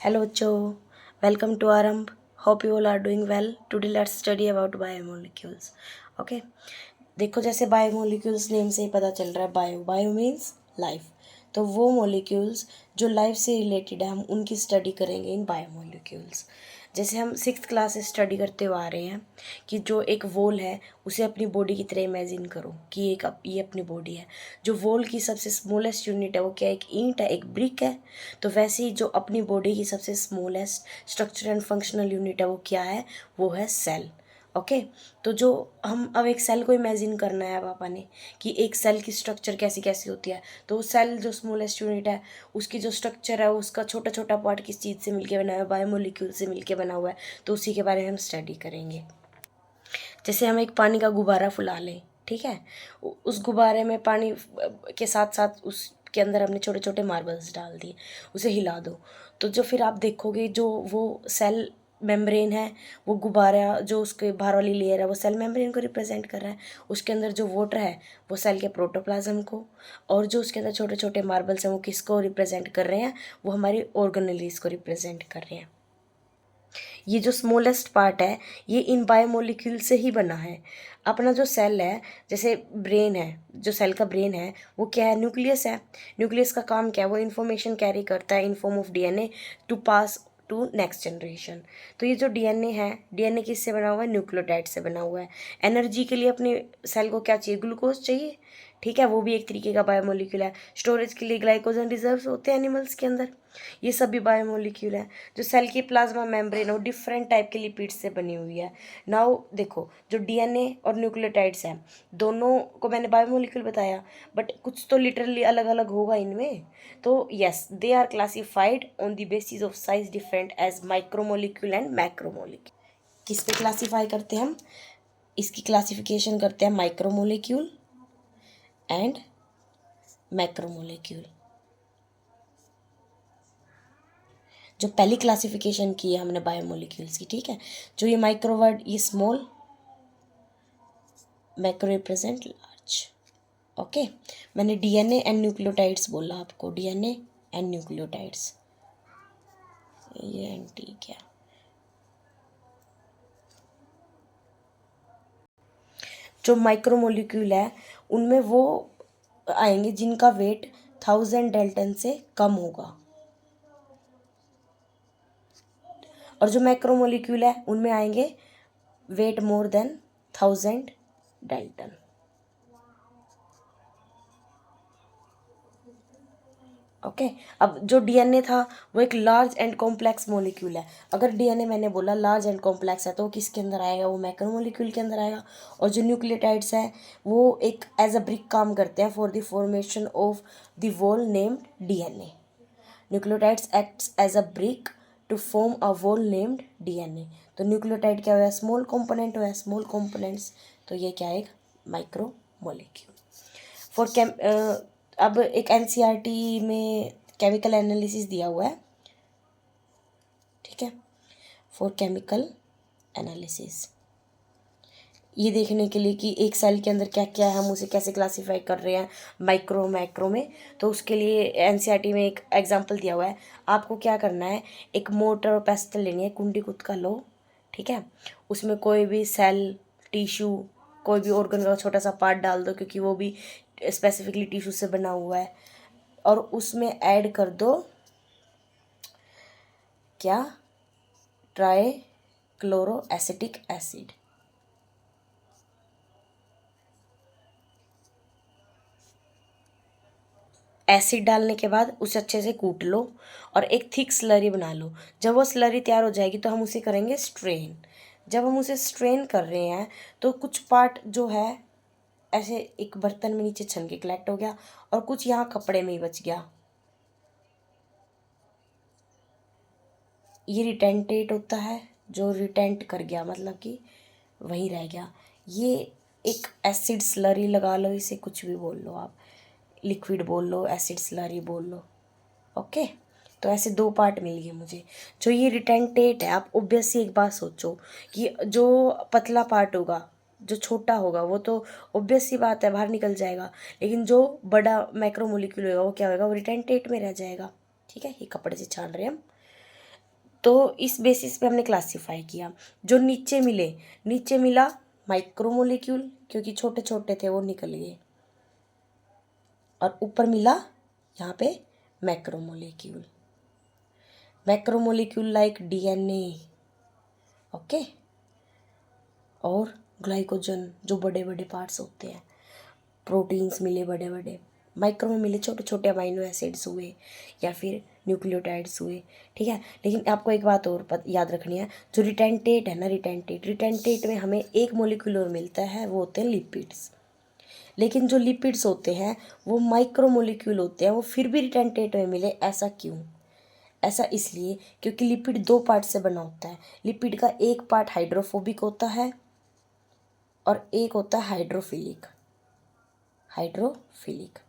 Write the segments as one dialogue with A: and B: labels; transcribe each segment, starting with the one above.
A: Hello, Joe. Welcome to Aramb. Hope you all are doing well. Today let's study about biomolecules. Okay. देखो जैसे biomolecules name से ही पता चल रहा है बायो मीन्स लाइफ। तो वो मोलिक्यूल्स जो लाइफ से रिलेटेड है हम उनकी स्टडी करेंगे इन बायोमोलिक्यूल्स। जैसे हम 6th क्लास से स्टडी करते हुए आ रहे हैं कि जो एक वोल है उसे अपनी बॉडी की तरह इमेजिन करो कि ये अपनी बॉडी है। जो वोल की सबसे स्मॉलेस्ट यूनिट है वो क्या है, एक ईंट है, एक ब्रिक है। तो वैसे ही जो अपनी बॉडी की सबसे smallest structure and functional unit है वो क्या है, वो है सेल। ओके। तो जो हम अब एक सेल को इमेजिन करना है पापा ने कि एक सेल की स्ट्रक्चर कैसी कैसी होती है। तो सेल जो स्मॉलेस्ट यूनिट है उसकी जो स्ट्रक्चर है उसका छोटा छोटा पार्ट किस चीज़ से मिलके बना हुआ है, बायोमोलिक्यूल से मिलके बना हुआ है। तो उसी के बारे में हम स्टडी करेंगे। जैसे हम एक पानी का गुब्बारा फुला लें, ठीक है। उस गुब्बारे में पानी के साथ साथ उसके अंदर हमने छोटे छोटे मार्बल्स डाल दिए, उसे हिला दो। तो जो फिर आप देखोगे जो वो सेल मेम्ब्रेन है, वो गुब्बारा जो उसके बाहर वाली लेयर है वो सेल मेम्ब्रेन को रिप्रेजेंट कर रहा है। उसके अंदर जो वाटर है वो सेल के प्रोटोप्लाज्म को, और जो उसके अंदर छोटे छोटे मार्बल्स हैं वो किसको रिप्रेजेंट कर रहे हैं, वो हमारी ऑर्गेनेलीज को रिप्रेजेंट कर रहे हैं। ये जो स्मॉलेस्ट पार्ट है ये इन बायोमोलिक्यूल से ही बना है। अपना जो सेल है, जैसे ब्रेन है, जो सेल का ब्रेन है वो क्या है, न्यूक्लियस है। न्यूक्लियस का काम क्या है, वो इन्फॉर्मेशन कैरी करता है in form of DNA to pass to next generation. तो ये जो डीएनए है, डीएनए किससे बना हुआ है, न्यूक्लियोटाइड से बना हुआ है। एनर्जी के लिए अपने सेल को क्या चाहिए, ग्लूकोज चाहिए, ठीक है, वो भी एक तरीके का बायोमोलिक्यूल है। स्टोरेज के लिए ग्लाइकोजन रिजर्व्स होते हैं एनिमल्स के अंदर, ये सब भी बायोमोलिक्यूल है। जो सेल की प्लाज्मा मेम्ब्रेन वो डिफरेंट टाइप के लिपिड्स से बनी हुई है। नाउ देखो जो डीएनए और न्यूक्लियोटाइड्स हैं दोनों को मैंने बायोमोलिक्यूल बताया, बट कुछ तो लिटरली अलग अलग होगा इनमें। तो yes, they are classified on the basis of size different as micromolecule and macromolecule. किस पे क्लासीफाई करते हैं हम, इसकी क्लासिफिकेशन करते हैं माइक्रोमोलिक्यूल एंड मैक्रोमोलिक्यूल। जो पहली क्लासिफिकेशन की है हमने बायोमोलिक्यूल्स की, ठीक है। जो ये माइक्रो वर्ड, ये small, macro represent large. Okay. मैंने डीएनए एंड न्यूक्लियोटाइड्स बोला आपको, डीएनए एंड न्यूक्लियोटाइड्स, ये एंड ठीक है। जो माइक्रोमोलिक्यूल है उनमें वो आएंगे जिनका वेट 1000 डेल्टन से कम होगा, और जो मैक्रोमोलिक्यूल है उनमें आएंगे weight more than 1000 dalton. Okay. अब जो डीएनए था वो एक लार्ज एंड कॉम्प्लेक्स मोलिक्यूल है। अगर डीएनए मैंने बोला लार्ज एंड कॉम्प्लेक्स है तो वो किसके अंदर आएगा, वो मैक्रोमोलिक्यूल के अंदर आएगा। और जो न्यूक्लियोटाइड्स हैं वो एक एज अ ब्रिक काम करते हैं for the formation of the wall named DNA. Nucleotides acts as a brick to form a wall named DNA. तो न्यूक्लियोटाइड क्या हुआ, स्मॉल कंपोनेंट हुआ, स्मॉल कंपोनेंट्स, तो ये क्या है, माइक्रो मोलिक्यूल। फॉर अब एक एनसीईआरटी में केमिकल एनालिसिस दिया हुआ है, ठीक है, फॉर केमिकल एनालिसिस, ये देखने के लिए कि एक सेल के अंदर क्या क्या है, हम उसे कैसे क्लासीफाई कर रहे हैं माइक्रो मैक्रो में। तो उसके लिए एनसीईआरटी में एक एग्जांपल दिया हुआ है। आपको क्या करना है, एक मोटर और पेस्टल लेनी है, कुंडी कुत का लो, ठीक है। उसमें कोई भी सेल, टिश्यू, कोई भी ऑर्गन का छोटा सा पार्ट डाल दो क्योंकि वो भी स्पेसिफिकली टिश्यू से बना हुआ है, और उसमें ऐड कर दो क्या, try chloro acetic acid. Acid डालने के बाद उसे अच्छे से कूट लो और एक थिक स्लरी बना लो। जब वो स्लरी तैयार हो जाएगी तो हम उसे करेंगे स्ट्रेन। जब हम उसे स्ट्रेन कर रहे हैं तो कुछ पार्ट जो है ऐसे एक बर्तन में नीचे छन के कलेक्ट हो गया, और कुछ यहाँ कपड़े में ही बच गया। ये रिटेंटेट होता है, जो रिटेंट कर गया मतलब कि वही रह गया। ये एक एसिड स्लरी लगा लो, इसे कुछ भी बोल लो आप, लिक्विड बोल लो, एसिड स्लरी बोल लो। ओके। तो ऐसे दो पार्ट मिल गए मुझे। जो ये रिटेंटेट है, आप ऑब्वियसली एक बात सोचो कि जो पतला पार्ट होगा, जो छोटा होगा, वो तो ऑब्वियस सी बात है बाहर निकल जाएगा, लेकिन जो बड़ा मैक्रोमोलिक्यूल होगा वो क्या होगा, वो रिटेंटेट में रह जाएगा, ठीक है। ये कपड़े से छान रहे हैं हम। तो इस बेसिस पे हमने क्लासीफाई किया। जो नीचे मिला माइक्रोमोलिक्यूल, क्योंकि छोटे छोटे थे वो निकल गए, और ऊपर मिला यहाँ पे macromolecule. Macromolecule like DNA, okay, और ग्लाइकोजन जो बड़े बड़े पार्ट्स होते हैं, प्रोटीन्स मिले बड़े बड़े, माइक्रो में मिले छोटे छोटे अमाइनो एसिड्स हुए या फिर न्यूक्लियोटाइड्स हुए, ठीक है। लेकिन आपको एक बात और याद रखनी है, जो रिटेंटेट है ना, रिटेंटेट में हमें एक मोलिक्यूल और मिलता है, वो होते हैं लिपिड्स। लेकिन जो लिपिड्स होते हैं वो माइक्रो मोलिक्यूल होते हैं, वो फिर भी रिटेंटेट में मिले, ऐसा क्यों? ऐसा इसलिए क्योंकि लिपिड दो पार्ट से बना होता है। लिपिड का एक पार्ट हाइड्रोफोबिक होता है और एक होता है हाइड्रोफिलिक।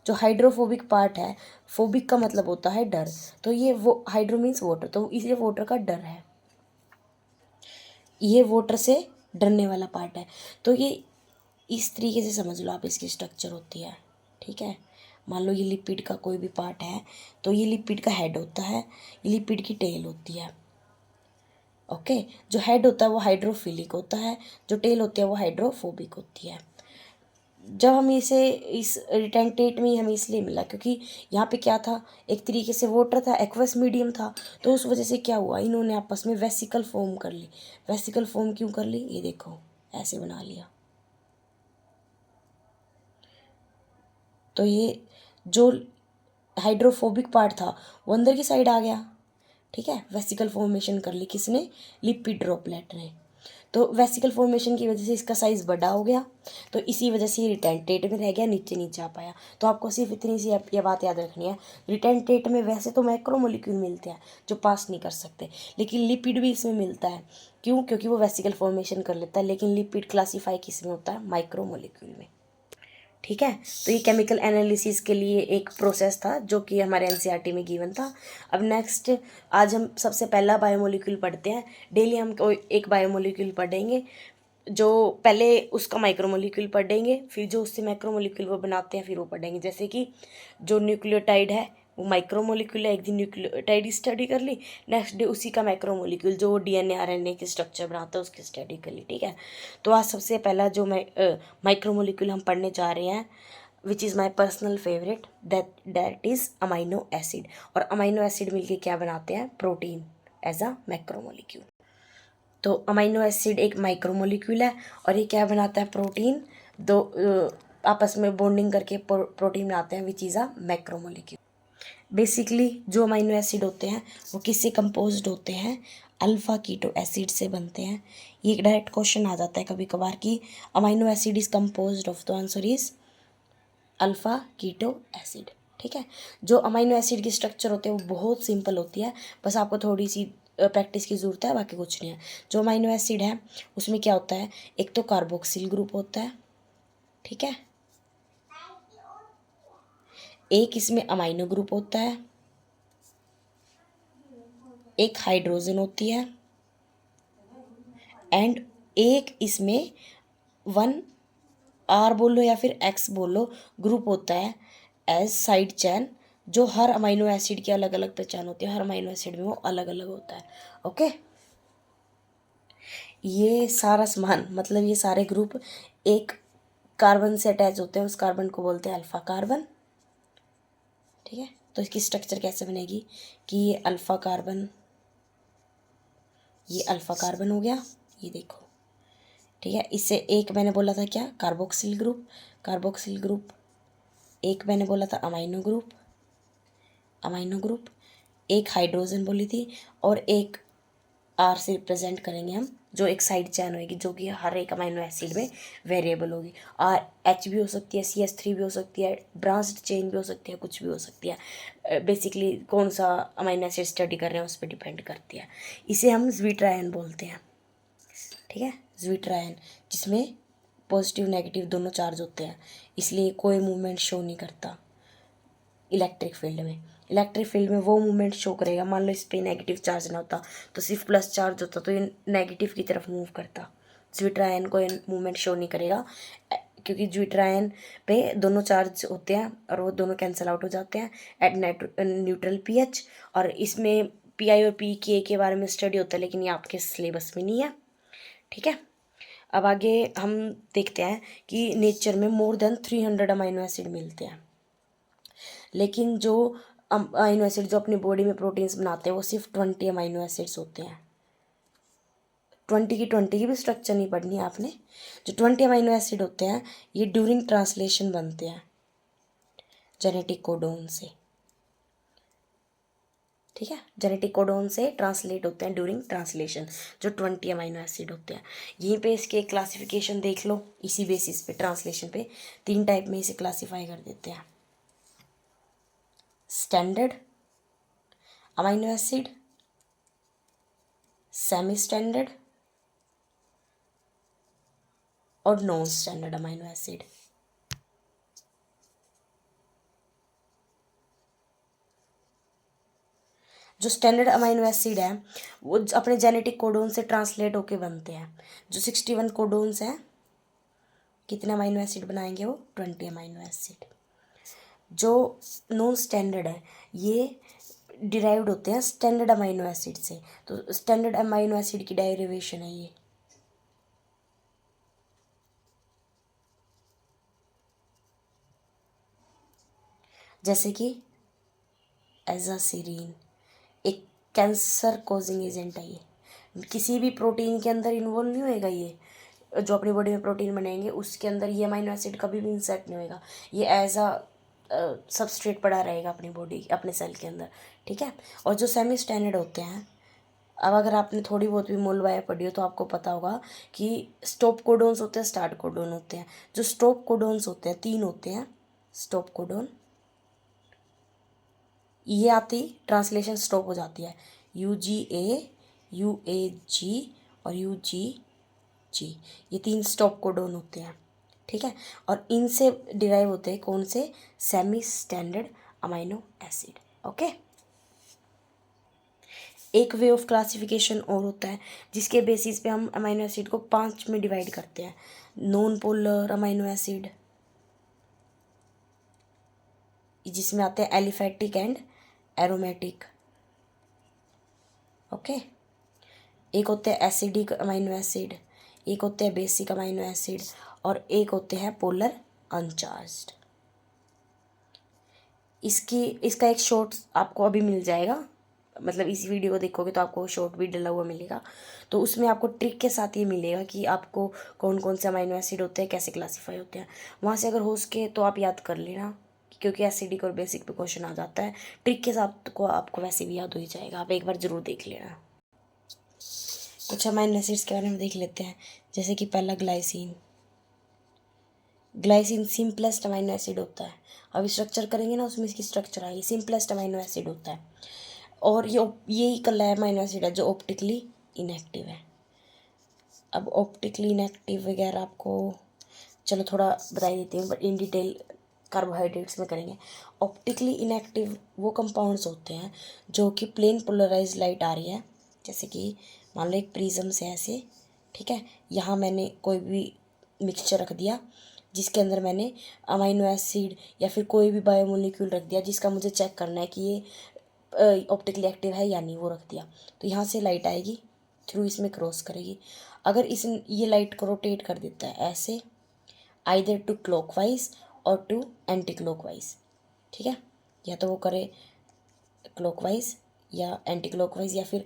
A: जो हाइड्रोफोबिक पार्ट है, फोबिक का मतलब होता है डर, तो ये वो हाइड्रो मीन्स वाटर, तो इसलिए वाटर का डर है, ये वाटर से डरने वाला पार्ट है। तो ये इस तरीके से समझ लो आप, इसकी स्ट्रक्चर होती है, ठीक है। मान लो ये लिपिड का कोई भी पार्ट है, तो ये लिपिड का हेड होता है, ये लिपिड की टेल होती है, ओके। जो हेड होता है वो हाइड्रोफिलिक होता है, जो टेल होती है वो हाइड्रोफोबिक होती है। जब हम इसे इस रिटेंटेट में हमें इसलिए मिला क्योंकि यहाँ पे क्या था, एक तरीके से वाटर था, एक्वस मीडियम था, तो उस वजह से क्या हुआ, इन्होंने आपस में वेसिकल फॉर्म कर ली। वेसिकल फॉर्म क्यों कर ली, ये देखो ऐसे बना लिया। तो ये जो हाइड्रोफोबिक पार्ट था वो अंदर की साइड आ गया, ठीक है। वेसिकल फॉर्मेशन कर ली किसने, लिपिड ड्रॉपलेट ने। तो वेसिकल फॉर्मेशन की वजह से इसका साइज़ बड़ा हो गया, तो इसी वजह से ये रिटेंटेट में रह गया, नीचे नीचे आ पाया। तो आपको सिर्फ इतनी सी ये बात याद रखनी है, रिटेंटेट में वैसे तो मैक्रोमोलिक्यूल मिलते हैं जो पास नहीं कर सकते, लेकिन लिपिड भी इसमें मिलता है। क्यों? क्योंकि वो वेसिकल फॉर्मेशन कर लेता है, लेकिन लिपिड क्लासीफाई किस में होता है, माइक्रोमोलिक्यूल में, ठीक है। तो ये केमिकल एनालिसिस के लिए एक प्रोसेस था जो कि हमारे एनसीईआरटी में गिवन था। अब नेक्स्ट, आज हम सबसे पहला बायोमोलिक्यूल पढ़ते हैं। डेली हम कोई एक बायोमोलिक्यूल पढ़ेंगे, जो पहले उसका माइक्रोमोलिक्यूल पढ़ेंगे, फिर जो उससे मैक्रोमोलिक्यूल वो बनाते हैं फिर वो पढ़ेंगे। जैसे कि जो न्यूक्लियोटाइड है वो माइक्रोमोलिक्यूल है, एक दिन न्यूक्लियोटाइड स्टडी कर ली, नेक्स्ट डे उसी का मैक्रोमोलिक्यूल जो डीएनए आरएनए की स्ट्रक्चर बनाता है उसकी स्टडी कर ली, ठीक है। तो आज सबसे पहला जो माइक्रोमोलिक्यूल हम पढ़ने जा रहे हैं, which is my personal favourite, that is amino acid. और अमाइनो एसिड मिलके क्या बनाते हैं, प्रोटीन एज अ मैक्रोमोलिक्यूल। तो अमाइनो एसिड एक माइक्रोमोलिक्यूल है और ये क्या बनाता है, प्रोटीन। दो आपस में बॉन्डिंग करके प्रोटीन बनाते हैं, which is a macromolecule. Basically जो अमाइनो एसिड होते हैं वो किससे कंपोज्ड होते हैं, अल्फ़ा कीटो एसिड से बनते हैं। ये एक डायरेक्ट क्वेश्चन आ जाता है कभी कभार कि amino acid is composed of, तो answer is alpha keto acid, ठीक है। जो अमाइनो एसिड की स्ट्रक्चर होते हैं वो बहुत सिंपल होती है, बस आपको थोड़ी सी प्रैक्टिस की ज़रूरत है, बाकी कुछ नहीं है। जो अमाइनो एसिड है उसमें क्या होता है, एक तो कार्बोक्सिल ग्रुप होता है, ठीक है, एक इसमें अमाइनो ग्रुप होता है, एक हाइड्रोजन होती है, एंड एक इसमें वन आर बोलो या फिर एक्स बोलो ग्रुप होता है एज साइड चैन, जो हर अमाइनो एसिड की अलग अलग पहचान होती है, हर अमाइनो एसिड में वो अलग अलग होता है, ओके। ये सारा सामान मतलब ये सारे ग्रुप एक कार्बन से अटैच होते हैं, उस कार्बन को बोलते हैं अल्फ़ा कार्बन, ठीक है। तो इसकी स्ट्रक्चर कैसे बनेगी कि ये अल्फ़ा कार्बन हो गया, ये देखो, ठीक है। इससे एक मैंने बोला था क्या, कार्बोक्सिल ग्रुप, एक मैंने बोला था अमाइनो ग्रुप, एक हाइड्रोजन बोली थी, और एक आर से रिप्रेजेंट करेंगे हम, जो एक साइड चैन होगी जो कि हर एक अमाइनो एसिड में वेरिएबल होगी। आर एच भी हो सकती है, CH3 भी हो सकती है, ब्रांच्ड चेन भी हो सकती है, कुछ भी हो सकती है। बेसिकली कौन सा अमाइनो एसिड स्टडी कर रहे हैं उस पर डिपेंड करती है। इसे हम ज्विट्रायन बोलते हैं, ठीक है, ज्विट्रायन, जिसमें पॉजिटिव नेगेटिव दोनों चार्ज होते हैं, इसलिए कोई मूवमेंट शो नहीं करता। इलेक्ट्रिक फील्ड में वो मूवमेंट शो करेगा। मान लो इस पर नेगेटिव चार्ज ना होता तो सिर्फ प्लस चार्ज होता, तो ये नेगेटिव की तरफ मूव करता। ज्विट्रायन को मूवमेंट शो नहीं करेगा क्योंकि ज्विट्रायन पे दोनों चार्ज होते हैं और वो दोनों कैंसिल आउट हो जाते हैं एट न्यूट्रल pH, और इसमें PI और PKA के बारे में स्टडी होता है, लेकिन ये आपके सिलेबस में नहीं है, ठीक है। अब आगे हम देखते हैं कि नेचर में मोर देन 300 अमाइनो एसिड मिलते हैं, लेकिन जो अमाइनो एसिड जो अपनी बॉडी में प्रोटीन्स बनाते हैं वो सिर्फ 20 अमाइनो एसिड्स होते हैं। 20 की भी स्ट्रक्चर नहीं पढ़नी है आपने। जो 20 अमाइनो एसिड होते हैं ये ड्यूरिंग ट्रांसलेशन बनते हैं जेनेटिक कोडोन से, ठीक है। जेनेटिक कोडोन से ट्रांसलेट होते हैं ड्यूरिंग ट्रांसलेशन जो 20 अमाइनो एसिड होते हैं। यहीं पे इसके क्लासिफिकेशन देख लो, इसी बेसिस पे ट्रांसलेशन पे 3 टाइप में इसे क्लासीफाई कर देते हैं। Standard amino acid, semi standard और नॉन स्टैंडर्ड अमाइनो एसिड। जो स्टैंडर्ड अमाइनो एसिड है वो अपने जेनेटिक कोडोन से ट्रांसलेट होके बनते हैं। जो 61 कोडोन्स हैं, कितने अमाइनो एसिड बनाएंगे वो? 20 अमाइनो एसिड। जो नॉन स्टैंडर्ड है ये डिराइव्ड होते हैं स्टैंडर्ड अमाइनो एसिड से। तो स्टैंडर्ड अमाइनो एसिड की डेरिवेशन है ये। जैसे कि एजासिरीन एक कैंसर कॉजिंग एजेंट है, ये किसी भी प्रोटीन के अंदर इन्वॉल्व नहीं होएगा। ये जो अपनी बॉडी में प्रोटीन बनेंगे उसके अंदर ये अमाइनो एसिड कभी भी इंसर्ट नहीं होएगा। ये एज अ सबस्ट्रेट पड़ा रहेगा अपनी बॉडी, अपने सेल के अंदर, ठीक है। और जो सेमी स्टैंडर्ड होते हैं, अब अगर आपने थोड़ी बहुत भी मोल बायो पढ़ी हो तो आपको पता होगा कि स्टॉप कोडोन्स होते हैं, स्टार्ट कोडोन होते हैं। जो स्टॉप कोडोन्स होते हैं 3 होते हैं स्टॉप कोडोन। ये आती ट्रांसलेशन स्टॉप हो जाती है, UGA, UAG और UGG, ये 3 स्टॉप कोडोन होते हैं, ठीक है। और इनसे डिराइव होते हैं कौन से? Semi standard amino acid, okay. एक वे ऑफ क्लासिफिकेशन और होता है जिसके बेसिस पे हम अमाइनो एसिड को 5 में डिवाइड करते हैं। नॉन पोलर अमाइनो एसिड, जिसमें आते हैं एलिफैटिक एंड एरोमेटिक, ओके। एक होते हैं एसिडिक अमाइनो एसिड, एक होते हैं बेसिक अमाइनो एसिड और एक होते हैं पोलर अनचार्ज्ड। इसका एक शॉर्ट आपको अभी मिल जाएगा, मतलब इसी वीडियो को देखोगे तो आपको शॉर्ट भी डला हुआ मिलेगा। तो उसमें आपको ट्रिक के साथ ये मिलेगा कि आपको कौन कौन से अमाइनो एसिड होते हैं, कैसे क्लासीफाई होते हैं। वहाँ से अगर हो सके तो आप याद कर लेना, क्योंकि एसिडिक और बेसिक पे क्वेश्चन आ जाता है। ट्रिक के साथ को आपको वैसे भी याद हो ही जाएगा, आप एक बार ज़रूर देख लेना। कुछ अमाइनो एसिड्स के बारे में देख लेते हैं, जैसे कि पहला glycine. Glycine simplest amino acid होता है। अभी स्ट्रक्चर करेंगे ना उसमें इसकी स्ट्रक्चर आएगी। सिंपलेस्ट अमाइनो एसिड होता है और यही कला अमाइनो एसिड है जो ऑप्टिकली इनएक्टिव है। अब ऑप्टिकली इनएक्टिव वगैरह आपको चलो थोड़ा बता ही देती हूँ, बट इन डिटेल कार्बोहाइड्रेट्स में करेंगे। ऑप्टिकली इनएक्टिव वो कंपाउंड्स होते हैं जो कि प्लेन पोलराइज लाइट आ रही है, जैसे कि मान लो एक प्रिज्म से ऐसे, ठीक है। यहाँ मैंने कोई भी मिक्सचर रख दिया जिसके अंदर मैंने अमाइनो एसिड या फिर कोई भी बायोमोलिक्यूल रख दिया जिसका मुझे चेक करना है कि ये ऑप्टिकली एक्टिव है या नहीं, वो रख दिया। तो यहाँ से लाइट आएगी, थ्रू इसमें क्रॉस करेगी। अगर इस ये लाइट को रोटेट कर देता है ऐसे, आइदर टू क्लॉकवाइज और टू एंटी क्लॉकवाइज, ठीक है। या तो वो करे क्लॉकवाइज या एंटी क्लॉकवाइज या फिर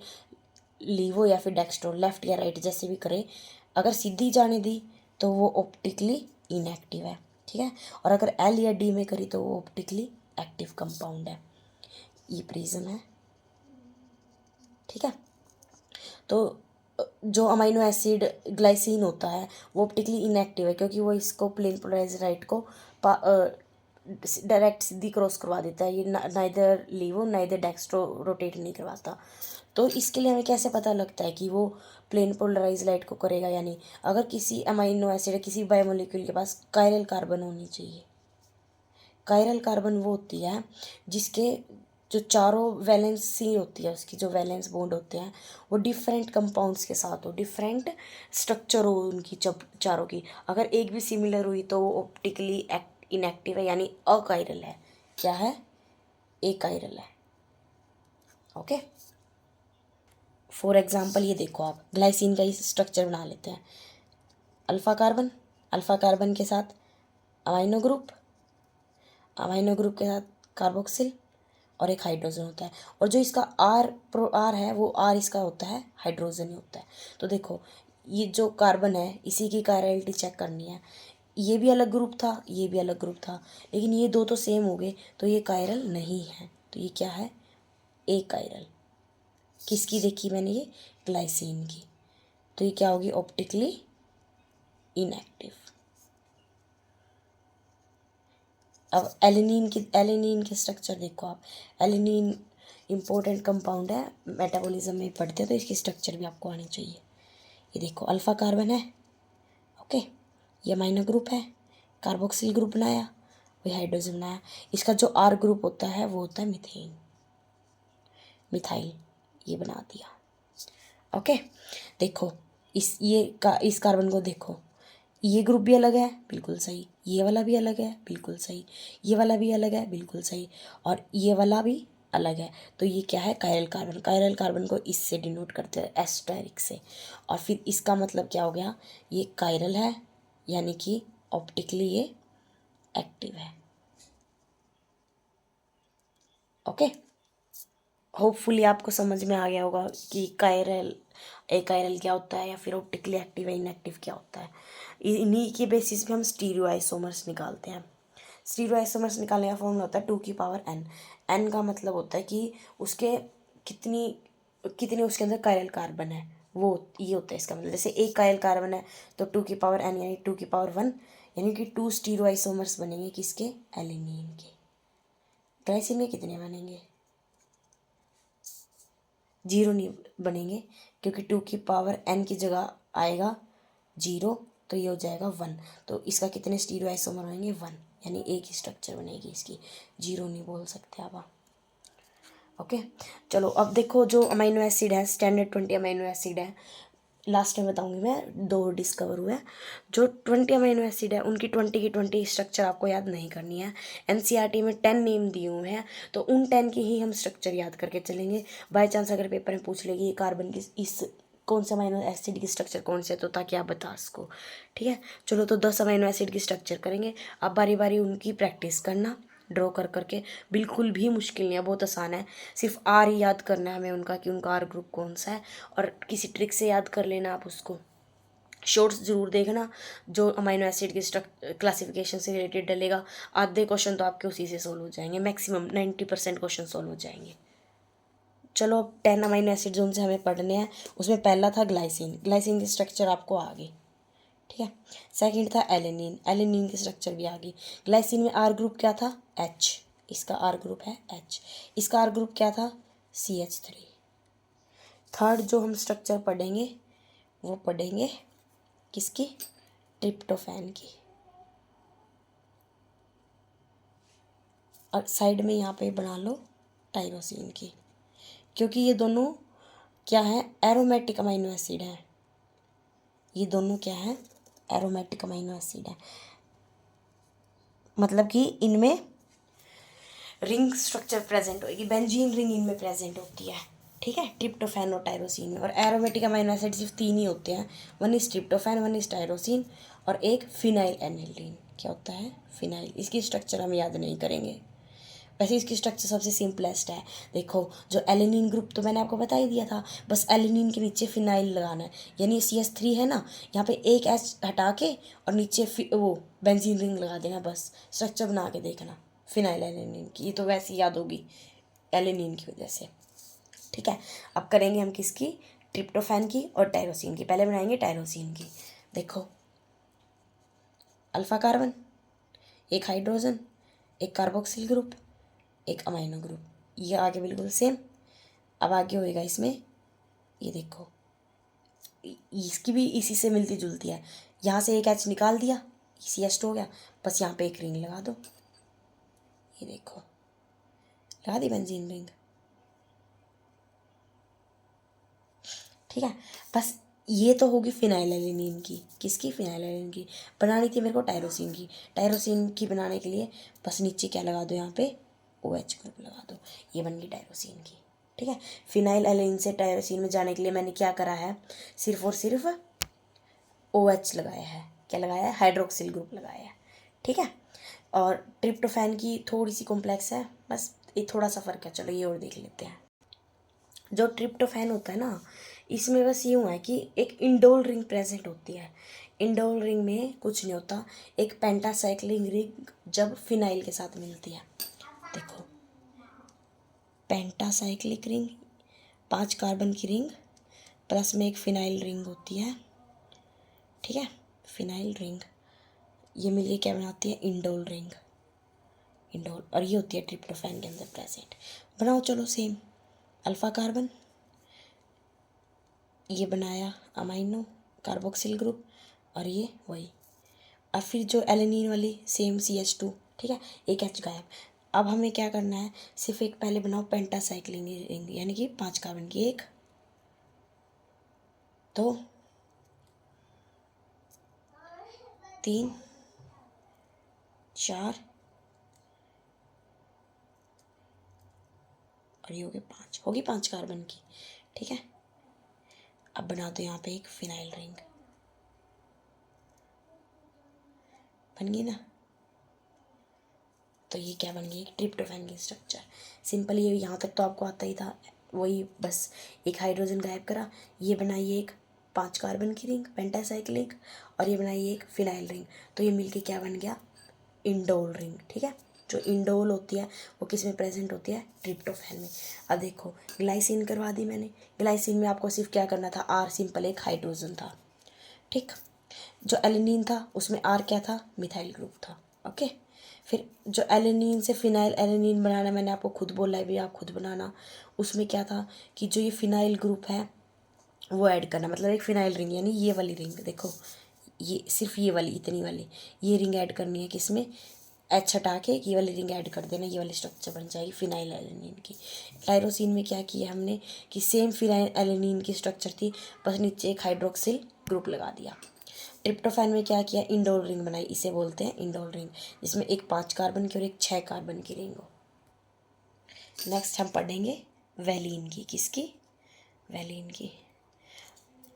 A: लीवो या फिर डेक्स्ट्रो, लेफ्ट या राइट, जैसे भी करे। अगर सीधी जाने दी तो वो ऑप्टिकली इनएक्टिव है, ठीक है। और अगर L या D में करी तो वो ऑप्टिकली एक्टिव कंपाउंड है। ये प्रिज्म है, ठीक है। तो जो अमाइनो एसिड ग्लाइसिन होता है वो ऑप्टिकली इनएक्टिव है, क्योंकि वो इसको प्लेन पोलराइज लाइट को डायरेक्ट सीधी क्रॉस करवा देता है। ये नाइदर लीवो नाइदर डेक्स्ट्रो रोटेट नहीं करवाता। तो इसके लिए हमें कैसे पता लगता है कि वो प्लेन पोलराइज लाइट को करेगा या नहीं? अगर किसी अमाइनो एसिड या किसी बायोमोलिक्यूल के पास कायरल कार्बन होनी चाहिए। कायरल कार्बन वो होती है जिसके जो चारों वैलेंसी होती है, उसकी जो वैलेंस बॉन्ड होते हैं वो डिफरेंट कंपाउंड्स के साथ हो, डिफरेंट स्ट्रक्चर हो उनकी चारों की। अगर एक भी सिमिलर हुई तो वो ऑप्टिकली इनएक्टिव है, यानी अकायरल है। क्या है? अकायरल है, ओके। फॉर एग्जांपल ये देखो, आप ग्लाइसिन का ही स्ट्रक्चर बना लेते हैं। अल्फ़ा कार्बन के साथ अमाइनो ग्रुप के साथ कार्बोक्सिल और एक हाइड्रोजन होता है। और जो इसका आर है वो आर इसका होता है हाइड्रोजन ही होता है। तो देखो ये जो कार्बन है इसी की कायरलिटी चेक करनी है। ये भी अलग ग्रुप था, ये भी अलग ग्रुप था, लेकिन ये दो तो सेम हो गए, तो ये कायरल नहीं है। तो ये क्या है? ए कायरल। किसकी देखी मैंने? ये ग्लाइसिन की। तो ये क्या होगी? Optically inactive. अब एलिनीन की स्ट्रक्चर देखो आप। एलिनीन इम्पोर्टेंट कंपाउंड है, मेटाबॉलिज्म में पढ़ते हैं, तो इसकी स्ट्रक्चर भी आपको आनी चाहिए। ये देखो अल्फ़ा कार्बन है, ओके, ये अमाइनो ग्रुप है, कार्बोक्सिल ग्रुप बनाया, वही हाइड्रोजन बनाया। इसका जो आर ग्रुप होता है वो होता है मिथाइल, ये बना दिया। ओके, देखो इस कार्बन को देखो, ये ग्रुप भी अलग है, बिल्कुल सही, ये वाला भी अलग है, बिल्कुल सही, ये वाला भी अलग है, बिल्कुल सही, और ये वाला भी अलग है। तो ये क्या है? कायरल कार्बन को इससे डिनोट करते हैं, एस्टेरिक से। और फिर इसका मतलब क्या हो गया? ये कायरल है, यानी कि ऑप्टिकली ये एक्टिव है। ओके, होपफुली आपको समझ में आ गया होगा कि कायरल क्या होता है, या फिर ऑप्टिकली एक्टिव या इनएक्टिव क्या होता है। इन्हीं के बेसिस पे हम स्टीरियो आइसोमर्स निकालते हैं। स्टीरियो आइसोमर्स निकालने का फॉर्मूला होता है 2n। n का मतलब होता है कि उसके कितनी कितने उसके अंदर कायरल कार्बन है, वो ये होता है इसका मतलब। जैसे एक कायरल कार्बन है तो 2n यानी 2 1, यानी कि 2 स्टीरियो आइसोमर्स बनेंगे किसके? एलिनीन के। ग्लाइसिन में कितने बनेंगे? 0 नहीं बनेंगे, क्योंकि 2n की जगह आएगा 0, तो ये हो जाएगा 1। तो इसका कितने स्टीरियो आइसोमर बनेंगे? 1, यानी एक ही स्ट्रक्चर बनेगी इसकी, 0 नहीं बोल सकते आप। ओके, चलो अब देखो जो अमीनो एसिड है, स्टैंडर्ड 20 अमीनो एसिड है, लास्ट में बताऊंगी मैं, 2 डिस्कवर हुए हैं। जो 20 अमीनो एसिड है उनकी 20 की 20 स्ट्रक्चर आपको याद नहीं करनी है। एनसीईआरटी में 10 नेम दिए हुए हैं, तो उन 10 की ही हम स्ट्रक्चर याद करके चलेंगे। बाय चांस अगर पेपर में पूछ लेगी कार्बन की इस कौन सा अमीनो एसिड की स्ट्रक्चर कौन से, तो ताकि आप बता सको। ठीक है, चलो तो 10 अमीनो एसिड की स्ट्रक्चर करेंगे। आप बारी बारी उनकी प्रैक्टिस करना, ड्रॉ कर करके। बिल्कुल भी मुश्किल नहीं है, बहुत आसान है। सिर्फ आर ही याद करना है हमें उनका, कि उनका आर ग्रुप कौन सा है, और किसी ट्रिक से याद कर लेना आप उसको। शॉर्ट्स जरूर देखना जो अमीनो एसिड की क्लासिफिकेशन से रिलेटेड डलेगा। आधे क्वेश्चन तो आपके उसी से सोल्व हो जाएंगे, मैक्सिमम 90% क्वेश्चन सोल्व हो जाएंगे। चलो अब 10 अमीनो एसिड जोन से हमें पढ़ने हैं। उसमें पहला था ग्लाइसिन की स्ट्रक्चर आपको आ गई, ठीक है। सेकंड था एलिनीन की स्ट्रक्चर भी आ गई। ग्लाइसिन में आर ग्रुप क्या था? H, इसका आर ग्रुप है H। इसका आर ग्रुप क्या था? CH3। थर्ड जो हम स्ट्रक्चर पढ़ेंगे वो पढ़ेंगे किसकी? ट्रिप्टोफैन की। और साइड में यहाँ पे बना लो टायरोसिन की, क्योंकि ये दोनों क्या है? एरोमेटिक अमीनो एसिड है। ये दोनों क्या है? एरोमेटिक अमीनो एसिड है, मतलब कि इनमें रिंग स्ट्रक्चर प्रेजेंट होगी, बेंजीन रिंग इनमें प्रेजेंट होती है, ठीक है, ट्रिप्टोफैन और टायरोसिन में। और एरोमेटिक अमीनो एसिड सिर्फ 3 ही होते हैं, 1 इज ट्रिप्टोफैन, 1 इज टायरोसिन, और एक फिनाइल एनिलीन। क्या होता है? फिनाइल। इसकी स्ट्रक्चर हम याद नहीं करेंगे, वैसे इसकी स्ट्रक्चर सबसे सिंपलेस्ट है। देखो जो एलिनीन ग्रुप तो मैंने आपको बता ही दिया था, बस एलिनीन के नीचे फिनाइल लगाना है, यानी CH3 है ना, यहाँ पे एक H हटा के और नीचे वो बेंजीन रिंग लगा देना, बस स्ट्रक्चर बना के देखना फिनाइल एलिनीन की। ये तो वैसे ही याद होगी एलिनीन की वजह से, ठीक है। अब करेंगे हम किसकी? ट्रिप्टोफैन की और टायरोसिन की। पहले बनाएंगे टायरोसिन की। देखो अल्फा कार्बन, एक हाइड्रोजन, एक कार्बोक्सिल ग्रुप, एक अमाइनो ग्रुप, ये आगे बिल्कुल सेम। अब आगे होएगा इसमें, ये देखो इसकी भी इसी से मिलती जुलती है। यहाँ से एक H निकाल दिया, CH हो गया, बस यहाँ पे एक रिंग लगा दो। ये देखो लगा दी बेंजीन रिंग, ठीक है। बस ये तो होगी फिनाइलएलिनीन की। किसकी? फिनाइलएलिनीन की। बनानी थी मेरे को टायरोसिन की। टायरोसिन की बनाने के लिए बस नीचे क्या लगा दो? यहाँ पे OH ग्रुप लगा दो, ये बन गई टायरोसिन की। ठीक है। फिनाइल एलेनिन से टायरोसिन में जाने के लिए मैंने क्या करा है, सिर्फ और सिर्फ OH लगाया है। क्या लगाया है? हाइड्रोक्सिल ग्रुप लगाया है। ठीक है। और ट्रिप्टोफैन की थोड़ी सी कॉम्प्लेक्स है, बस ये थोड़ा सा फर्क है। चलो ये और देख लेते हैं। जो ट्रिप्टोफैन होता है ना, इसमें बस यूँ है कि एक इंडोल रिंग प्रेजेंट होती है। इंडोल रिंग में कुछ नहीं होता, एक पेंटासाइक्लिक रिंग जब फिनाइल के साथ मिलती है, देखो पेंटासाइक्लिक रिंग, 5 कार्बन की रिंग प्लस में एक फिनाइल रिंग होती है। ठीक है, फिनाइल रिंग ये मिलके क्या बनाती है? Indole ring. इंडोल, और ये होती है ट्रिप्टोफैन के अंदर प्रेजेंट। बनाओ चलो सेम। अल्फा कार्बन, ये बनाया अमाइनो कार्बोक्सिल ग्रुप, और ये वही। और फिर जो एलेनिन वाली सेम CH2, ठीक है, एक H गायब। अब हमें क्या करना है, सिर्फ एक पहले बनाओ पेंटासाइक्लिन रिंग, यानी कि 5 कार्बन की, 1 2 3 4 और ये हो गए 5, होगी 5 कार्बन की। ठीक है, अब बना दो यहाँ पे एक फिनाइल रिंग, बन गई ना। तो ये क्या बन गई? एक ट्रिप्टोफैन की स्ट्रक्चर। सिंपल, ये यहाँ तक तो आपको आता ही था, वही बस एक हाइड्रोजन गायब करा, ये बनाइए एक 5 कार्बन की रिंग पेंटासाइक्लिक, और ये बनाइए एक फिनाइल रिंग। तो ये मिलके क्या बन गया? Indole ring. ठीक है, जो इंडोल होती है वो किस में प्रेजेंट होती है? ट्रिप्टोफैन में। अब देखो ग्लाइसिन करवा दी मैंने। ग्लाइसिन में आपको सिर्फ क्या करना था? R सिंपल एक हाइड्रोजन था। ठीक, जो एलेनिन था उसमें R क्या था? मिथाइल ग्रुप था। ओके, फिर जो एलेनिन से फिनाइल एलेनिन बनाना, मैंने आपको खुद बोला है भी आप खुद बनाना। उसमें क्या था कि जो ये फिनाइल ग्रुप है वो ऐड करना, मतलब एक फिनाइल रिंग, यानी ये वाली रिंग देखो, ये सिर्फ ये वाली, इतनी वाली ये रिंग ऐड करनी है। किसमें? H हटा के ये वाली रिंग ऐड कर देना, ये वाली स्ट्रक्चर बन जाएगी फिनाइल एलेनिन की। टायरोसिन में क्या किया हमने कि सेम फिनाइल एलेनिन की स्ट्रक्चर थी, बस नीचे एक हाइड्रोक्सिल ग्रुप लगा दिया। ट्रिप्टोफैन में क्या किया? इंडोल रिंग बनाई, इसे बोलते हैं इंडोल रिंग, जिसमें एक 5 कार्बन की और एक 6 कार्बन की रिंग हो। नेक्स्ट हम पढ़ेंगे वैलीन की। किसकी? वैलीन की।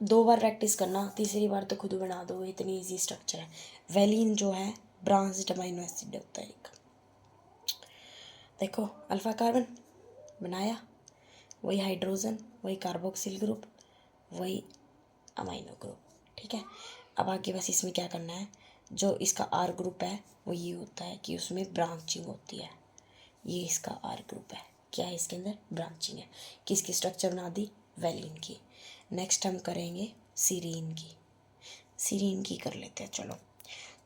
A: 2 बार प्रैक्टिस करना, तीसरी बार तो खुद बना दो, इतनी इजी स्ट्रक्चर है। वैलीन जो है ब्रांच्ड अमीनो एसिड होता है एक। देखो अल्फा कार्बन बनाया, वही हाइड्रोजन, वही कार्बोक्सिल ग्रुप, वही अमाइनो ग्रुप। ठीक है, अब आगे बस इसमें क्या करना है, जो इसका R ग्रुप है वो ये होता है कि उसमें ब्रांचिंग होती है। ये इसका R ग्रुप है, क्या है इसके अंदर? ब्रांचिंग है। किसकी स्ट्रक्चर बना दी? वैलीन की। नेक्स्ट हम करेंगे सीरीन की। सीरीन की कर लेते हैं चलो।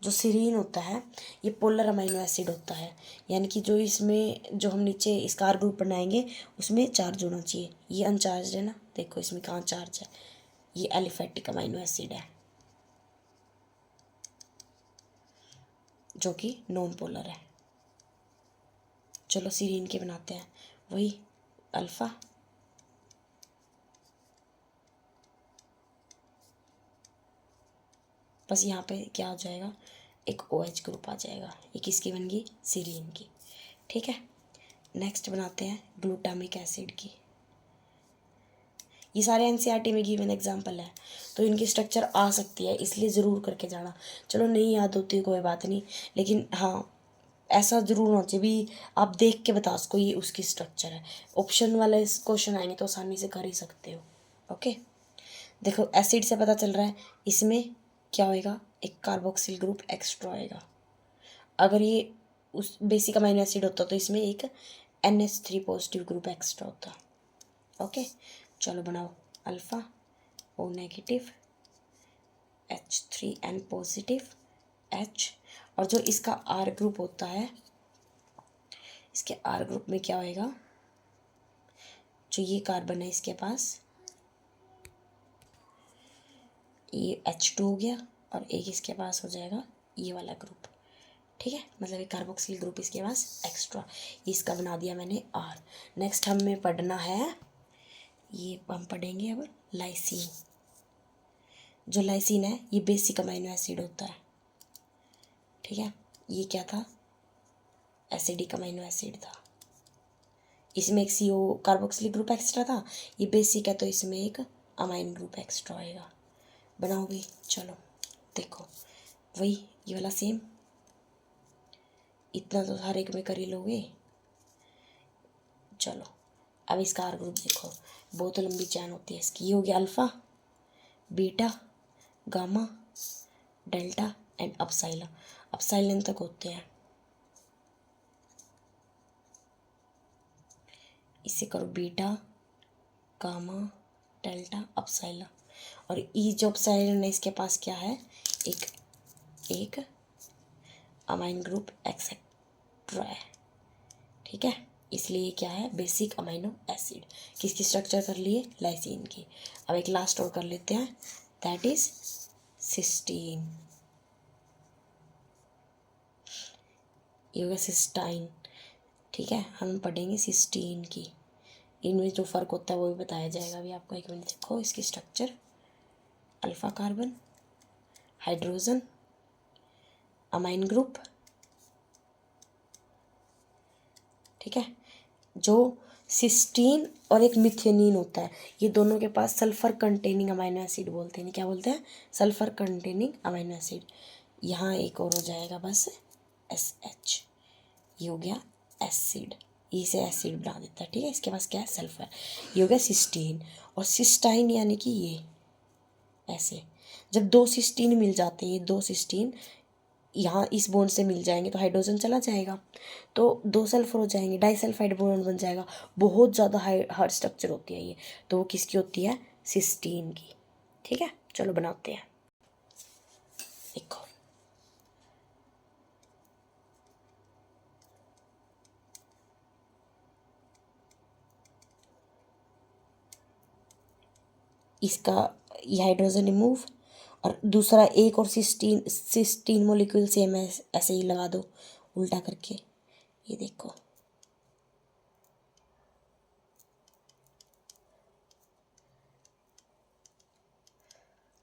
A: जो सीरीन होता है ये पोलर अमीनो एसिड होता है, यानी कि जो इसमें जो हम नीचे इसका R ग्रुप बनाएंगे उसमें चार्ज होना चाहिए। ये अनचार्ज है ना, देखो इसमें कहाँ चार्ज है, ये एलिफेटिक अमीनो एसिड है जो कि नॉन पोलर है। चलो सीरीन के बनाते हैं, वही अल्फ़ा, बस यहाँ पे क्या हो जाएगा? एक OH ग्रुप आ जाएगा। ये किसकी बन गई? सीरीन की। ठीक है, नेक्स्ट बनाते हैं ग्लूटामिक एसिड की। ये सारे NCERT में गिवन एग्जाम्पल है, तो इनकी स्ट्रक्चर आ सकती है, इसलिए ज़रूर करके जाना। चलो नहीं याद होती कोई बात नहीं, लेकिन हाँ ऐसा ज़रूर होना चाहिए भी, आप देख के बता सको ये उसकी स्ट्रक्चर है। ऑप्शन वाले क्वेश्चन आएंगे तो आसानी से कर ही सकते हो। ओके, देखो एसिड से पता चल रहा है इसमें क्या होएगा? एक कार्बोक्सिल ग्रुप एक्स्ट्रा आएगा। अगर ये उस बेसिक अमीनो एसिड होता तो इसमें एक NH3 पॉजिटिव ग्रुप एक्स्ट्रा होता। ओके, चलो बनाओ alpha O negative H3N positive H, और जो इसका R ग्रुप होता है, इसके R ग्रुप में क्या होएगा? जो ये कार्बन है इसके पास, ये H2 हो गया, और एक इसके पास हो जाएगा ये वाला ग्रुप। ठीक है, मतलब एक कार्बोक्सिल ग्रुप इसके पास एक्स्ट्रा, इसका बना दिया मैंने R। नेक्स्ट हमें पढ़ना है, ये हम पढ़ेंगे अब लाइसिन। जो लाइसिन है ये बेसिक अमीनो एसिड होता है। ठीक है, ये क्या था? एसिडिक अमीनो एसिड था। इसमें एक CO कार्बोक्सिलिक ग्रुप एक्स्ट्रा था, ये बेसिक है तो इसमें एक अमाइन ग्रुप एक्स्ट्रा आएगा। बनाओ भी, चलो देखो वही ये वाला सेम, इतना तो हर एक में कर ही लोगे। चलो अब इसका आर ग्रुप देखो, बहुत लंबी चैन होती है इसकी। ये हो गया alpha, beta, gamma, delta and epsilon. Epsilon तक होते हैं। इसे करो बीटा, गामा, डेल्टा, अपसाइलन। और ई जो अपसाइलन है इसके पास क्या है, एक अमाइन ग्रुप एक्सेट्रा है, ठीक है। इसलिए क्या है, बेसिक अमाइनो एसिड। किसकी स्ट्रक्चर कर लिए, लाइसिन की। अब एक लास्ट और कर लेते हैं, दैट इज सिस्टीन। ये होगा सिस्टाइन, ठीक है। हम पढ़ेंगे सिस्टीन की, इनमें जो फ़र्क होता है वो भी बताया जाएगा अभी आपको। एक मिनट देखो इसकी structure, alpha carbon, hydrogen, amine group, ठीक है। जो सिस्टीन और एक मिथेनिन होता है, ये दोनों के पास सल्फर कंटेनिंग अमाइनो एसिड बोलते हैं। क्या बोलते हैं, सल्फर कंटेनिंग अमाइनो एसिड। यहाँ एक और हो जाएगा बस SH, ये हो गया एसिड, इसे एसिड बना देता है, ठीक है। इसके पास क्या है, सल्फर। ये हो गया सिस्टीन। और सिस्टाइन यानी कि ये ऐसे, जब दो सिस्टीन मिल जाते हैं, ये दो सिस्टीन यहाँ इस बॉन्ड से मिल जाएंगे तो हाइड्रोजन चला जाएगा, तो दो सल्फर हो जाएंगे, डाइसल्फाइड बॉन्ड बन जाएगा। बहुत ज़्यादा हार्ड स्ट्रक्चर होती है ये, तो वो किसकी होती है, सिस्टीन की, ठीक है। चलो बनाते हैं, देखो इसका ये हाइड्रोजन रिमूव, और दूसरा एक और सिस्टीन मोलिक्यूल सेम है, ऐसे ही लगा दो उल्टा करके, ये देखो,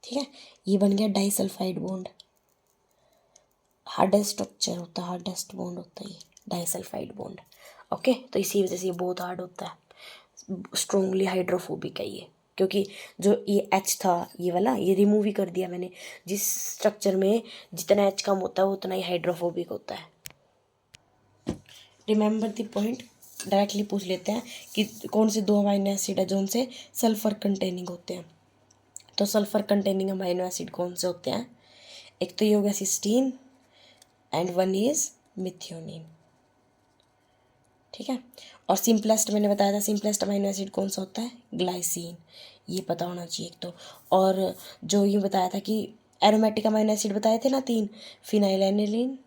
A: ठीक है। ये बन गया डाइसल्फाइड बॉन्ड, हार्डेस्ट स्ट्रक्चर होता है, हार्डेस्ट बॉन्ड होता है ये डाइसल्फाइड बॉन्ड, ओके। तो इसी वजह से ये बहुत हार्ड होता है, स्ट्रोंगली हाइड्रोफोबिक है ये, क्योंकि जो ये H था ये वाला, ये रिमूव ही कर दिया मैंने। जिस स्ट्रक्चर में जितना H कम होता है वो उतना ही हाइड्रोफोबिक होता है। रिमेंबर द पॉइंट, डायरेक्टली पूछ लेते हैं कि कौन से दो अमाइनो एसिड है जो उनसे सल्फर कंटेनिंग होते हैं। तो सल्फर कंटेनिंग अमाइनो एसिड कौन से होते हैं, एक तो ये हो गया cysteine and one is methionine, ठीक है। और सिंपलेस्ट मैंने बताया था, सिंपलेस्ट अमाइनो एसिड कौन सा होता है, ग्लाइसिन, ये पता होना चाहिए एक तो। और जो ये बताया था कि एरोमेटिक अमाइनो एसिड बताए थे ना तीन, फिनाइलएनिलीन,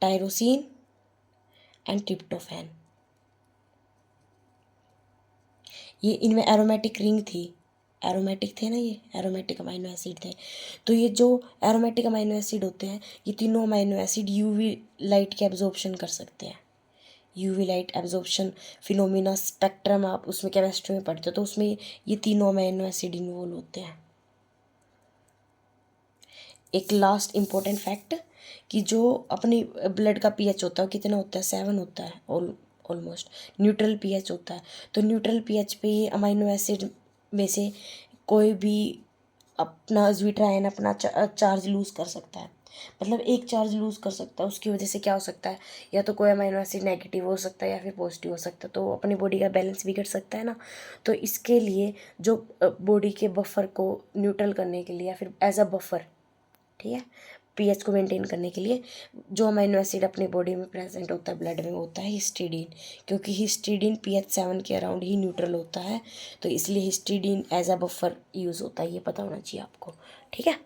A: टायरोसिन एंड ट्रिप्टोफैन, ये इनमें एरोमेटिक रिंग थी, एरोमेटिक थे ना, ये एरोमेटिक अमाइनो एसिड थे। तो ये जो एरोमेटिक अमाइनो एसिड होते हैं, ये तीनों अमाइनो एसिड यूवी लाइट के एब्जॉर्प्शन कर सकते हैं। UV light absorption phenomena spectrum आप उसमें केमिस्ट्री में पढ़ते हो, तो उसमें ये तीनों अमाइनो एसिड इन्वॉल्व होते हैं। एक लास्ट इम्पोर्टेंट फैक्ट कि जो अपनी ब्लड का पीएच होता है वो कितना होता है, 7 होता है ऑलमोस्ट। न्यूट्रल पीएच होता है, तो न्यूट्रल पीएच पे ये अमाइनो एसिड में से कोई भी अपना ज्विट्रायन अपना चार्ज लूज़ कर सकता है, मतलब एक चार्ज लूज़ कर सकता है। उसकी वजह से क्या हो सकता है, या तो कोई अमाइनो एसिड नेगेटिव हो सकता है या फिर पॉजिटिव हो सकता है, तो अपनी बॉडी का बैलेंस बिगड़ सकता है ना। तो इसके लिए जो बॉडी के बफर को न्यूट्रल करने के लिए या फिर एज अ बफर, ठीक है, पीएच को मेंटेन करने के लिए जो अमाइनो एसिड अपनी बॉडी में प्रेजेंट होता है ब्लड में, वो होता है हिस्टिडीन। क्योंकि हिस्टिडीन pH 7 के अराउंड ही न्यूट्रल होता है, तो इसलिए histidine as a buffer use होता है, ये पता होना चाहिए आपको, ठीक है।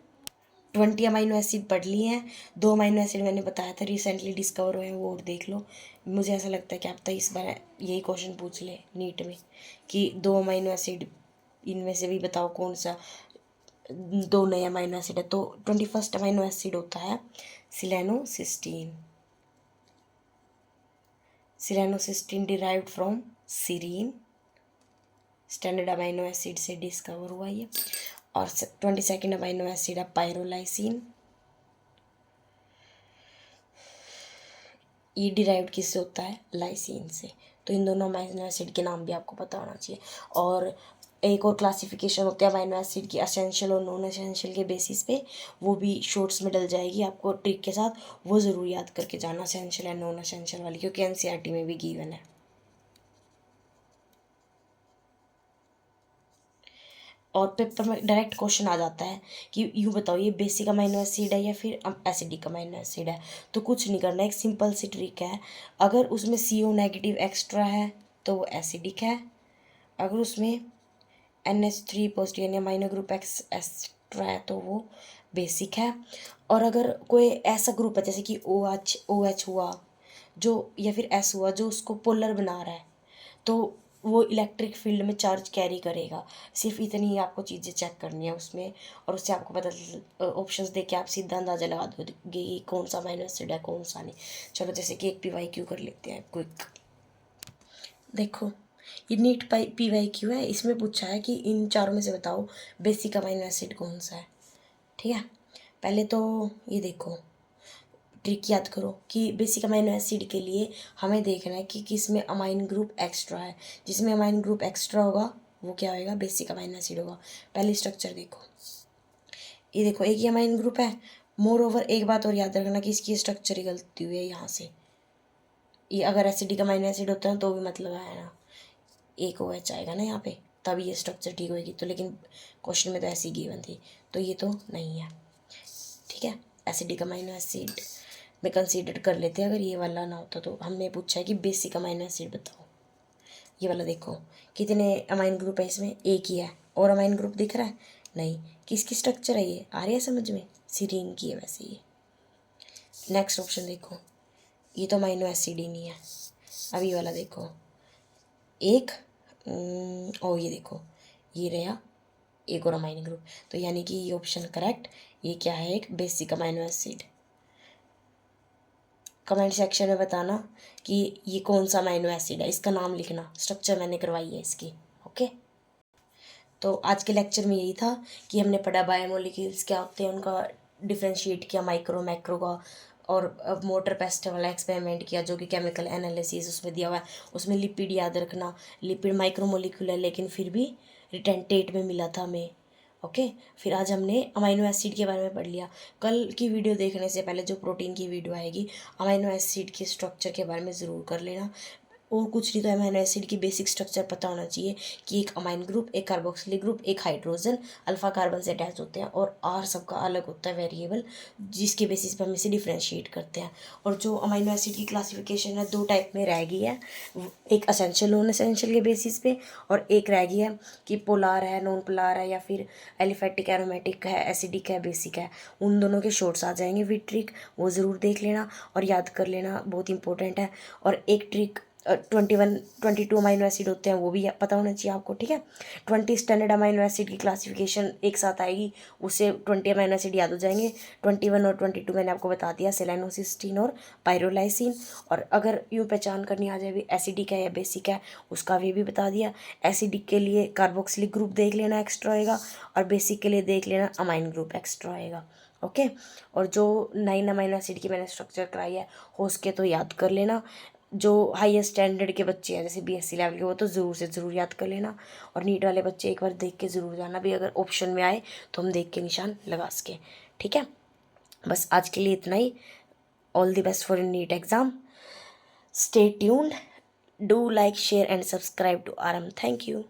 A: 20 अमाइनो एसिड पढ़ लिए हैं, 2 अमाइनो एसिड मैंने बताया था रिसेंटली डिस्कवर हुए हैं, वो और देख लो। मुझे ऐसा लगता है कि आप तो इस बार यही क्वेश्चन पूछ ले नीट में कि 2 अमाइनो एसिड इनमें से भी बताओ कौन सा 2 नए अमाइनो एसिड है। तो 21st अमाइनो एसिड होता है selenocysteine. Selenocysteine derived from serine, standard amino acid से डिस्कवर हुआ ये। और 22nd अमाइनो एसिड है पायरोलाइसिन, ये डिराइव्ड किससे होता है, लाइसिन से। तो इन दोनों अमाइनो एसिड के नाम भी आपको पता होना चाहिए। और एक और क्लासिफिकेशन होती है अमाइनो एसिड की असेंशियल और नॉन असेंशियल के बेसिस पे, वो भी शॉर्ट्स में डल जाएगी आपको ट्रिक के साथ, वो ज़रूर याद करके जाना असेंशियल या नॉन असेंशियल वाली, क्योंकि एनसीईआरटी में भी गिवन है। और पेपर में डायरेक्ट क्वेश्चन आ जाता है कि यूँ बताओ ये बेसिक अमाइनो एसिड है या फिर एसिडिक अमाइनो एसिड है। तो कुछ नहीं करना, एक सिंपल सी ट्रिक है, अगर उसमें CO नेगेटिव एक्स्ट्रा है तो वो एसिडिक है, अगर उसमें NH3 पॉजिटिव यानी अमाइनो ग्रुप एक्स्ट्रा है तो वो बेसिक है। और अगर कोई ऐसा ग्रुप है जैसे कि OH हुआ जो, या फिर S हुआ जो उसको पोलर बना रहा है, तो वो इलेक्ट्रिक फील्ड में चार्ज कैरी करेगा। सिर्फ इतनी ही आपको चीज़ें चेक करनी है उसमें, और उससे आपको पता ऑप्शंस देख के आप सीधा अंदाज़ा लगा दोगे कि कौन सा अमाइनो एसिड है कौन सा नहीं। चलो जैसे कि एक PYQ कर लेते हैं क्विक। देखो ये नीट PYQ है, इसमें पूछा है कि इन चारों में से बताओ बेसिक अमाइनो एसिड कौन सा है। ठीक है, पहले तो ये देखो ट्रिक याद करो कि बेसिक अमाइनो एसिड के लिए हमें देखना है कि किस में अमाइन ग्रुप एक्स्ट्रा है। जिसमें अमाइन ग्रुप एक्स्ट्रा होगा वो क्या होएगा, बेसिक अमाइनो एसिड होगा। पहले स्ट्रक्चर देखो, ये देखो एक ही अमाइन ग्रुप है। मोर ओवर एक बात और याद रखना कि इसकी स्ट्रक्चर ही गलती हुई है यहाँ से। ये अगर एसिडिक अमाइनो एसिड होता है तो भी मतलब है ना, एक OH आएगा ना यहाँ पे, तब ये स्ट्रक्चर ठीक होएगी। तो लेकिन क्वेश्चन में तो ऐसी गिवन थी, तो ये तो नहीं है। ठीक है, एसिडिक अमाइनो एसिड में कंसीडर कर लेते हैं। अगर ये वाला ना होता तो हमने पूछा है कि बेसिक अमाइनो एसिड बताओ। ये वाला देखो कितने अमाइन ग्रुप है इसमें, एक ही है। और अमाइन ग्रुप दिख रहा है नहीं, किसकी स्ट्रक्चर है ये, आ रही है समझ में, सीरीन की है वैसे ये। नेक्स्ट ऑप्शन देखो, ये तो अमाइनो एसिड ही नहीं है। अब ये वाला देखो, एक और ये देखो ये रहा एक और अमाइनो ग्रुप, तो यानी कि ये ऑप्शन करेक्ट। ये क्या है, एक basic amino acid. Comment section में बताना कि ये कौन सा अमाइनो एसिड है, इसका नाम लिखना, स्ट्रक्चर मैंने करवाई है इसकी। ओके, तो आज के लेक्चर में यही था कि हमने पढ़ा बायोमोलिक्यूल्स क्या होते हैं, उनका डिफ्रेंशिएट किया माइक्रो मैक्रो का, और मोटर पेस्ट वाला एक्सपेरिमेंट किया जो कि केमिकल एनालिसिस उसमें दिया हुआ है। उसमें लिपिड याद रखना, लिपिड माइक्रोमोलिक्यूल है लेकिन फिर भी रिटेंटेट में मिला था हमें। ओके, फिर आज हमने अमाइनो एसिड के बारे में पढ़ लिया। कल की वीडियो देखने से पहले जो प्रोटीन की वीडियो आएगी, अमाइनो एसिड के स्ट्रक्चर के बारे में ज़रूर कर लेना। और कुछ नहीं तो अमाइनो एसिड की बेसिक स्ट्रक्चर पता होना चाहिए कि एक अमाइन ग्रुप, एक कार्बोक्सिलिक ग्रुप, एक हाइड्रोजन अल्फा कार्बन से अटैच होते हैं, और R सबका अलग होता है वेरिएबल, जिसके बेसिस पर हम इसे डिफ्रेंशिएट करते हैं। और जो अमाइनो एसिड की क्लासिफिकेशन है दो टाइप में रह गई है, एक असेंशियल नॉन असेंशियल के बेसिस पे, और एक रह गई है कि पोलार है, नॉन पोलार है, या फिर एलिफेटिक एरोमेटिक है, एसिडिक है, बेसिक है। उन दोनों के शॉर्ट्स आ जाएंगे विद ट्रिक, वो ज़रूर देख लेना और याद कर लेना, बहुत इंपॉर्टेंट है। और एक ट्रिक 22 अमाइनो एसिड होते हैं वो भी पता होना चाहिए आपको। ठीक है, 20 स्टैंडर्ड अमाइनो एसिड की क्लासिफिकेशन एक साथ आएगी, उससे 20 अमाइनो एसिड याद हो जाएंगे। 21 और 22 मैंने आपको बता दिया, सेलेनोसिस्टीन और पायरोलाइसिन। और अगर यूँ पहचान करनी आ जाए भी एसिडिक है या बेसिक है, उसका भी बता दिया। एसिडिक के लिए कार्बोक्सिलिक ग्रुप देख लेना एक्स्ट्रा आएगा, और बेसिक के लिए देख लेना अमाइन ग्रुप एक्स्ट्रा आएगा। ओके, और जो 9 अमाइनो एसिड की मैंने स्ट्रक्चर कराई है हो सके तो याद कर लेना। जो हाईएस्ट स्टैंडर्ड के बच्चे हैं जैसे BSc लेवल के, वो तो ज़रूर से ज़रूर याद कर लेना। और नीट वाले बच्चे एक बार देख के ज़रूर जाना भी, अगर ऑप्शन में आए तो हम देख के निशान लगा सके। ठीक है, बस आज के लिए इतना ही। All the best for NEET exam. Stay tuned, do like share and subscribe to RM। Thank you.